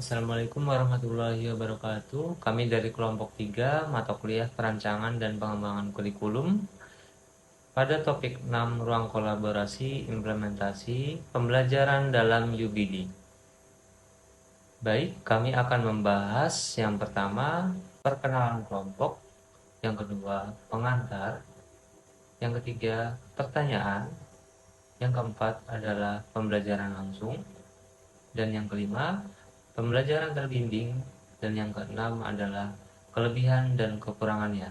Assalamualaikum warahmatullahi wabarakatuh. Kami dari kelompok 3 mata kuliah perancangan dan pengembangan kurikulum pada topik 6 ruang kolaborasi implementasi pembelajaran dalam UBD. Baik, kami akan membahas yang pertama perkenalan kelompok, yang kedua pengantar, yang ketiga pertanyaan, yang keempat adalah pembelajaran langsung, dan yang kelima pembelajaran terbimbing, dan yang keenam adalah kelebihan dan kekurangannya.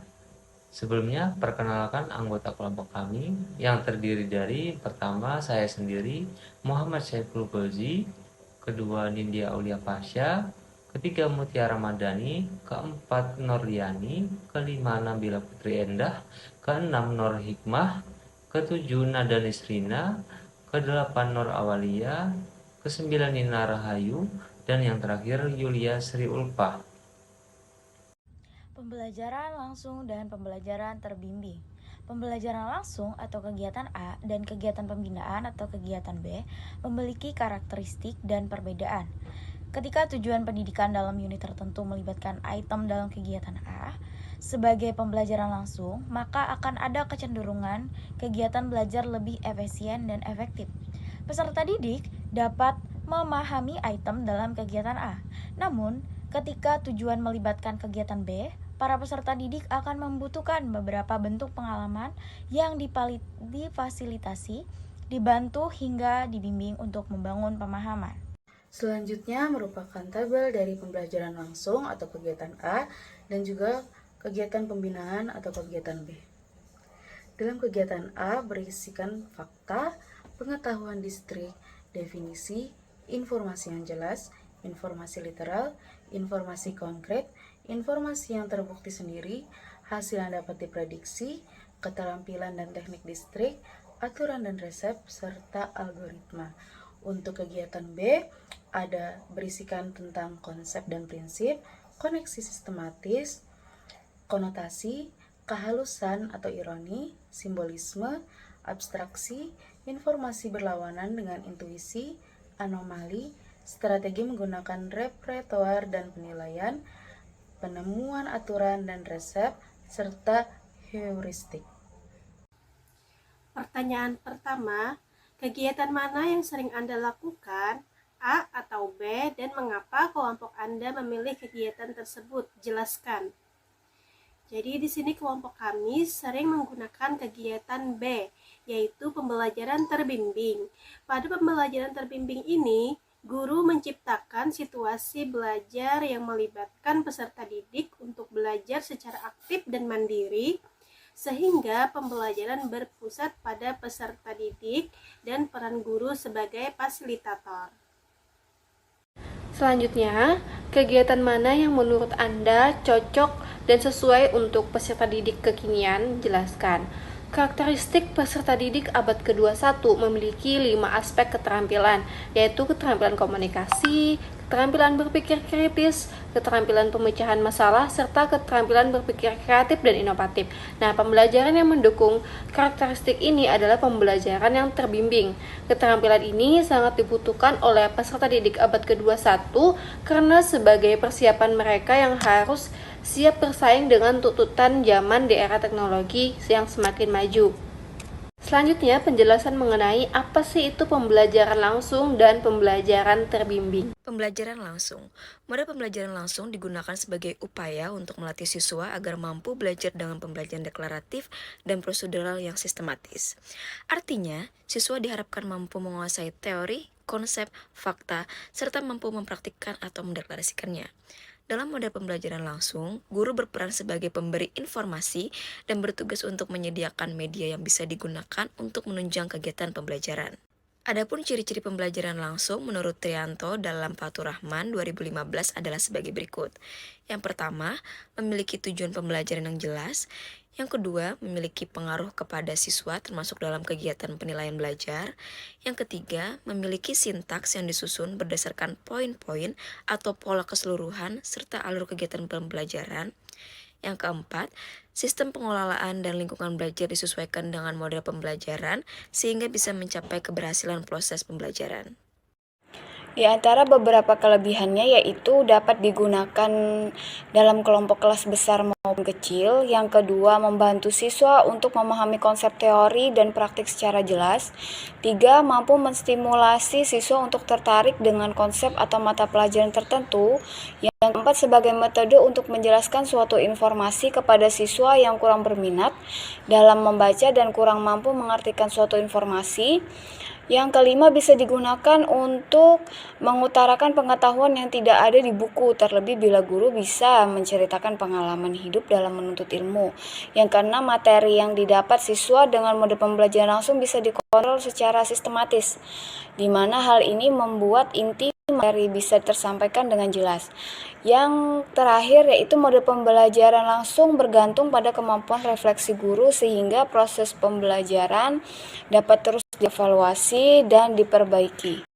Sebelumnya, perkenalkan anggota kelompok kami yang terdiri dari pertama saya sendiri, Muhammad Saiful Gozi, kedua Nindya Aulia Pasha, ketiga Mutiara Madani, keempat Norliani, kelima Nabila Putri Endah, keenam Nur Hikmah, ketujuh Nada Nisrina, kedelapan Nur Awalia, kesembilan Nina Rahayu, dan yang terakhir Yulia Sri Ulfa. Pembelajaran langsung dan pembelajaran terbimbing. Pembelajaran langsung atau kegiatan A dan kegiatan pembinaan atau kegiatan B memiliki karakteristik dan perbedaan. Ketika tujuan pendidikan dalam unit tertentu melibatkan item dalam kegiatan A sebagai pembelajaran langsung, maka akan ada kecenderungan kegiatan belajar lebih efisien dan efektif. Peserta didik dapat memahami item dalam kegiatan A. Namun, ketika tujuan melibatkan kegiatan B, para peserta didik akan membutuhkan beberapa bentuk pengalaman yang difasilitasi, dibantu hingga dibimbing untuk membangun pemahaman. Selanjutnya merupakan tabel dari pembelajaran langsung atau kegiatan A dan juga kegiatan pembinaan atau kegiatan B. Dalam kegiatan A berisikan fakta, pengetahuan distrik, definisi, informasi yang jelas, informasi literal, informasi konkret, informasi yang terbukti sendiri, hasil yang dapat diprediksi, keterampilan dan teknik distrik, aturan dan resep, serta algoritma. Untuk kegiatan B, ada berisikan tentang konsep dan prinsip, koneksi sistematis, konotasi, kehalusan atau ironi, simbolisme, abstraksi, informasi berlawanan dengan intuisi, anomali, strategi menggunakan repertoire dan penilaian, penemuan aturan dan resep, serta heuristik. Pertanyaan pertama, kegiatan mana yang sering Anda lakukan, A atau B, dan mengapa kelompok Anda memilih kegiatan tersebut? Jelaskan. Jadi di sini kelompok kami sering menggunakan kegiatan B, yaitu pembelajaran terbimbing. Pada pembelajaran terbimbing ini, guru menciptakan situasi belajar yang melibatkan peserta didik untuk belajar secara aktif dan mandiri, sehingga pembelajaran berpusat pada peserta didik dan peran guru sebagai fasilitator. Selanjutnya, kegiatan mana yang menurut Anda cocok dan sesuai untuk peserta didik kekinian? Jelaskan. Karakteristik peserta didik abad ke-21 memiliki 5 aspek keterampilan, yaitu keterampilan komunikasi, keterampilan berpikir kritis, keterampilan pemecahan masalah, serta keterampilan berpikir kreatif dan inovatif. Nah, pembelajaran yang mendukung karakteristik ini adalah pembelajaran yang terbimbing. Keterampilan ini sangat dibutuhkan oleh peserta didik abad ke-21 karena sebagai persiapan mereka yang harus siap bersaing dengan tuntutan zaman di era teknologi yang semakin maju. Selanjutnya, penjelasan mengenai apa sih itu pembelajaran langsung dan pembelajaran terbimbing. Pembelajaran langsung. Model pembelajaran langsung digunakan sebagai upaya untuk melatih siswa agar mampu belajar dengan pembelajaran deklaratif dan prosedural yang sistematis. Artinya, siswa diharapkan mampu menguasai teori, konsep, fakta, serta mampu mempraktikkan atau mendeklarasikannya. Dalam model pembelajaran langsung, guru berperan sebagai pemberi informasi dan bertugas untuk menyediakan media yang bisa digunakan untuk menunjang kegiatan pembelajaran. Adapun ciri-ciri pembelajaran langsung menurut Trianto dalam Fathur Rahman 2015 adalah sebagai berikut. Yang pertama, memiliki tujuan pembelajaran yang jelas. Yang kedua, memiliki pengaruh kepada siswa termasuk dalam kegiatan penilaian belajar. Yang ketiga, memiliki sintaks yang disusun berdasarkan poin-poin atau pola keseluruhan serta alur kegiatan pembelajaran. Yang keempat, sistem pengelolaan dan lingkungan belajar disesuaikan dengan model pembelajaran sehingga bisa mencapai keberhasilan proses pembelajaran. Di antara beberapa kelebihannya yaitu dapat digunakan dalam kelompok kelas besar maupun kecil. Yang kedua, membantu siswa untuk memahami konsep teori dan praktik secara jelas. Tiga, mampu menstimulasi siswa untuk tertarik dengan konsep atau mata pelajaran tertentu. Yang keempat, sebagai metode untuk menjelaskan suatu informasi kepada siswa yang kurang berminat dalam membaca dan kurang mampu mengartikan suatu informasi. Yang kelima, bisa digunakan untuk mengutarakan pengetahuan yang tidak ada di buku, terlebih bila guru bisa menceritakan pengalaman hidup dalam menuntut ilmu. Yang keenam, materi yang didapat siswa dengan mode pembelajaran langsung bisa dikontrol secara sistematis, di mana hal ini membuat inti materi bisa tersampaikan dengan jelas. Yang terakhir yaitu mode pembelajaran langsung bergantung pada kemampuan refleksi guru sehingga proses pembelajaran dapat terus dievaluasi dan diperbaiki.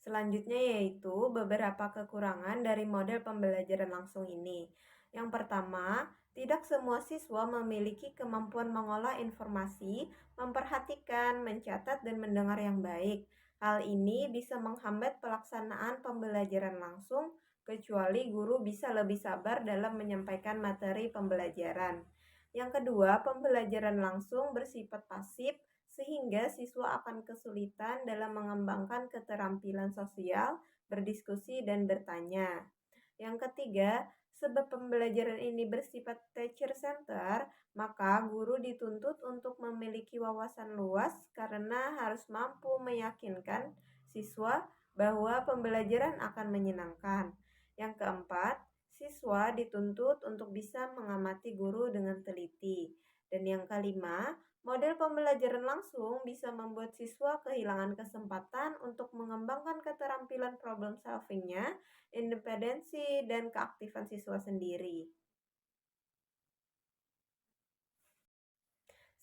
Selanjutnya yaitu beberapa kekurangan dari model pembelajaran langsung ini. Yang pertama, tidak semua siswa memiliki kemampuan mengolah informasi, memperhatikan, mencatat, dan mendengar yang baik. Hal ini bisa menghambat pelaksanaan pembelajaran langsung, kecuali guru bisa lebih sabar dalam menyampaikan materi pembelajaran. Yang kedua, pembelajaran langsung bersifat pasif, sehingga siswa akan kesulitan dalam mengembangkan keterampilan sosial, berdiskusi, dan bertanya. Yang ketiga, sebab pembelajaran ini bersifat teacher center, maka guru dituntut untuk memiliki wawasan luas karena harus mampu meyakinkan siswa bahwa pembelajaran akan menyenangkan. Yang keempat, siswa dituntut untuk bisa mengamati guru dengan teliti. Dan yang kelima, model pembelajaran langsung bisa membuat siswa kehilangan kesempatan untuk mengembangkan keterampilan problem solving-nya, independensi, dan keaktifan siswa sendiri.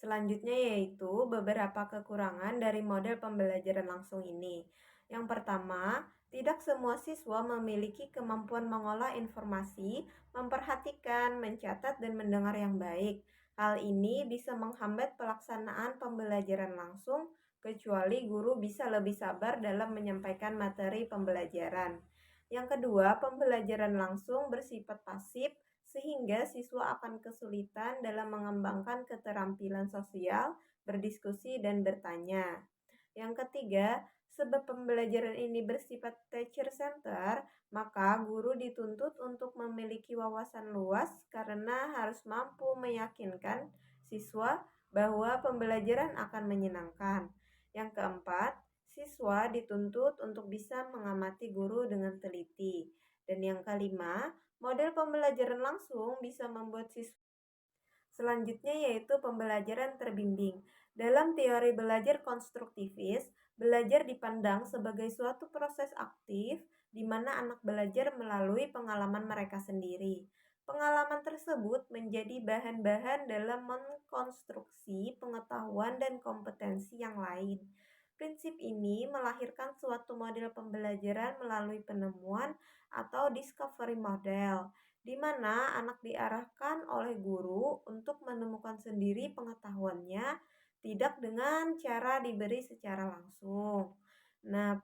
Selanjutnya yaitu beberapa kekurangan dari model pembelajaran langsung ini. Yang pertama, tidak semua siswa memiliki kemampuan mengolah informasi, memperhatikan, mencatat, dan mendengar yang baik. Hal ini bisa menghambat pelaksanaan pembelajaran langsung, kecuali guru bisa lebih sabar dalam menyampaikan materi pembelajaran. Yang kedua, pembelajaran langsung bersifat pasif, sehingga siswa akan kesulitan dalam mengembangkan keterampilan sosial, berdiskusi, dan bertanya. Yang ketiga, sebab pembelajaran ini bersifat teacher center, maka guru dituntut untuk memiliki wawasan luas karena harus mampu meyakinkan siswa bahwa pembelajaran akan menyenangkan. Yang keempat, siswa dituntut untuk bisa mengamati guru dengan teliti. Dan yang kelima, model pembelajaran langsung bisa membuat siswa. Selanjutnya yaitu pembelajaran terbimbing. Dalam teori belajar konstruktivis, belajar dipandang sebagai suatu proses aktif di mana anak belajar melalui pengalaman mereka sendiri. Pengalaman tersebut menjadi bahan-bahan dalam mengkonstruksi pengetahuan dan kompetensi yang lain. Prinsip ini melahirkan suatu model pembelajaran melalui penemuan atau discovery model, di mana anak diarahkan oleh guru untuk menemukan sendiri pengetahuannya, tidak dengan cara diberi secara langsung. Nah,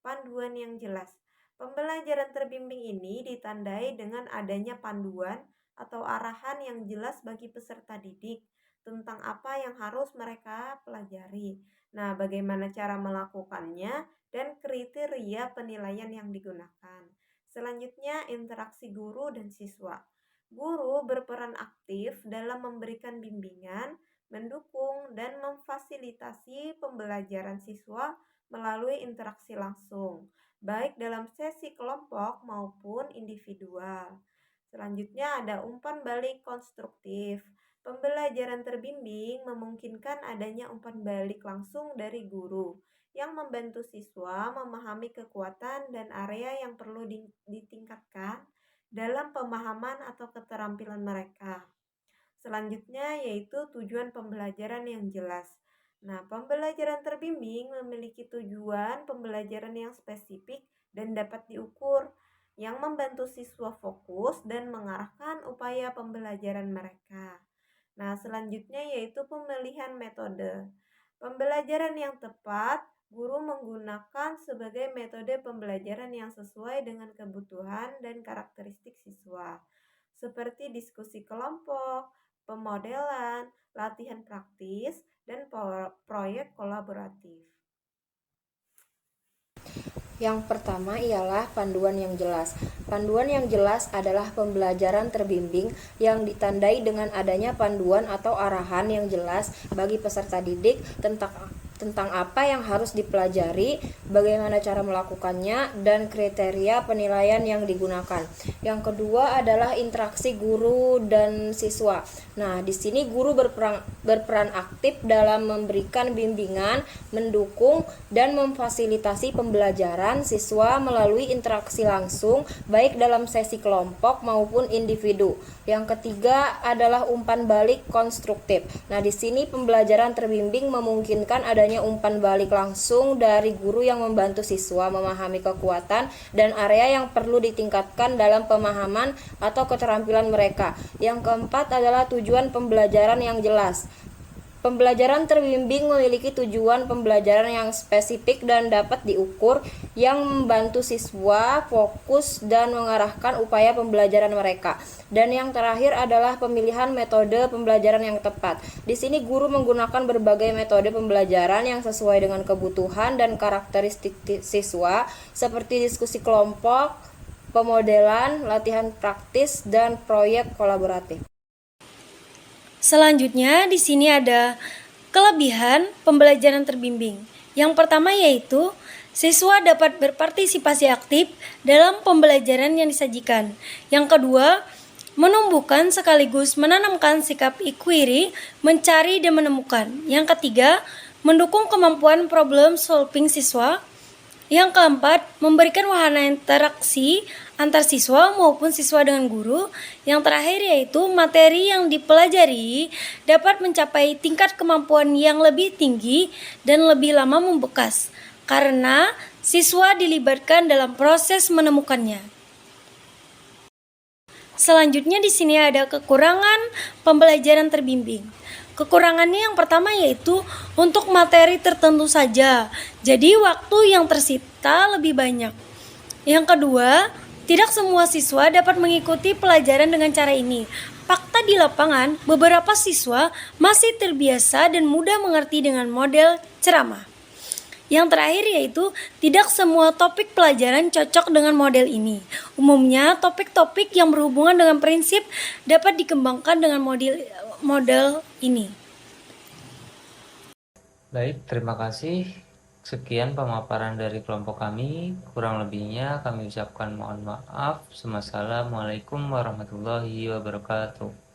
panduan yang jelas. Pembelajaran terbimbing ini ditandai dengan adanya panduan atau arahan yang jelas bagi peserta didik tentang apa yang harus mereka pelajari. Nah, bagaimana cara melakukannya dan kriteria penilaian yang digunakan. Selanjutnya, interaksi guru dan siswa. Guru berperan aktif dalam memberikan bimbingan, mendukung, dan memfasilitasi pembelajaran siswa melalui interaksi langsung, baik dalam sesi kelompok maupun individual. Selanjutnya ada umpan balik konstruktif. Pembelajaran terbimbing memungkinkan adanya umpan balik langsung dari guru yang membantu siswa memahami kekuatan dan area yang perlu ditingkatkan dalam pemahaman atau keterampilan mereka. Selanjutnya yaitu tujuan pembelajaran yang jelas. Nah, pembelajaran terbimbing memiliki tujuan pembelajaran yang spesifik dan dapat diukur, yang membantu siswa fokus dan mengarahkan upaya pembelajaran mereka. Nah, selanjutnya yaitu pemilihan metode. Pembelajaran yang tepat Guru menggunakan sebagai metode pembelajaran yang sesuai dengan kebutuhan dan karakteristik siswa, seperti diskusi kelompok, pemodelan, latihan praktis, dan proyek kolaboratif. Yang pertama ialah panduan yang jelas. Panduan yang jelas adalah pembelajaran terbimbing yang ditandai dengan adanya panduan atau arahan yang jelas bagi peserta didik tentang apa yang harus dipelajari, bagaimana cara melakukannya, dan kriteria penilaian yang digunakan. Yang kedua adalah interaksi guru dan siswa. Nah, di sini guru berperan aktif dalam memberikan bimbingan, mendukung, dan memfasilitasi pembelajaran siswa melalui interaksi langsung, baik dalam sesi kelompok maupun individu. Yang ketiga adalah umpan balik konstruktif. Nah, di sini pembelajaran terbimbing memungkinkan adanya umpan balik langsung dari guru yang membantu siswa memahami kekuatan dan area yang perlu ditingkatkan dalam pemahaman atau keterampilan mereka. Yang keempat adalah tujuan pembelajaran yang jelas. Pembelajaran terbimbing memiliki tujuan pembelajaran yang spesifik dan dapat diukur, yang membantu siswa fokus dan mengarahkan upaya pembelajaran mereka. Dan yang terakhir adalah pemilihan metode pembelajaran yang tepat. Di sini guru menggunakan berbagai metode pembelajaran yang sesuai dengan kebutuhan dan karakteristik siswa, seperti diskusi kelompok, pemodelan, latihan praktis, dan proyek kolaboratif. Selanjutnya, di sini ada kelebihan pembelajaran terbimbing. Yang pertama yaitu siswa dapat berpartisipasi aktif dalam pembelajaran yang disajikan. Yang kedua, menumbuhkan sekaligus menanamkan sikap inquiry, mencari dan menemukan. Yang ketiga, mendukung kemampuan problem solving siswa. Yang keempat, memberikan wahana interaksi antar siswa maupun siswa dengan guru. Yang terakhir yaitu materi yang dipelajari dapat mencapai tingkat kemampuan yang lebih tinggi dan lebih lama membekas karena siswa dilibatkan dalam proses menemukannya. Selanjutnya di sini ada kekurangan pembelajaran terbimbing. Kekurangannya yang pertama yaitu untuk materi tertentu saja, jadi waktu yang tersita lebih banyak. Yang kedua, tidak semua siswa dapat mengikuti pelajaran dengan cara ini. Fakta di lapangan, beberapa siswa masih terbiasa dan mudah mengerti dengan model ceramah. Yang terakhir yaitu tidak semua topik pelajaran cocok dengan model ini. Umumnya topik-topik yang berhubungan dengan prinsip dapat dikembangkan dengan model ini. Baik, terima kasih. Sekian pemaparan dari kelompok kami. Kurang lebihnya kami ucapkan mohon maaf. Wassalamualaikum warahmatullahi wabarakatuh.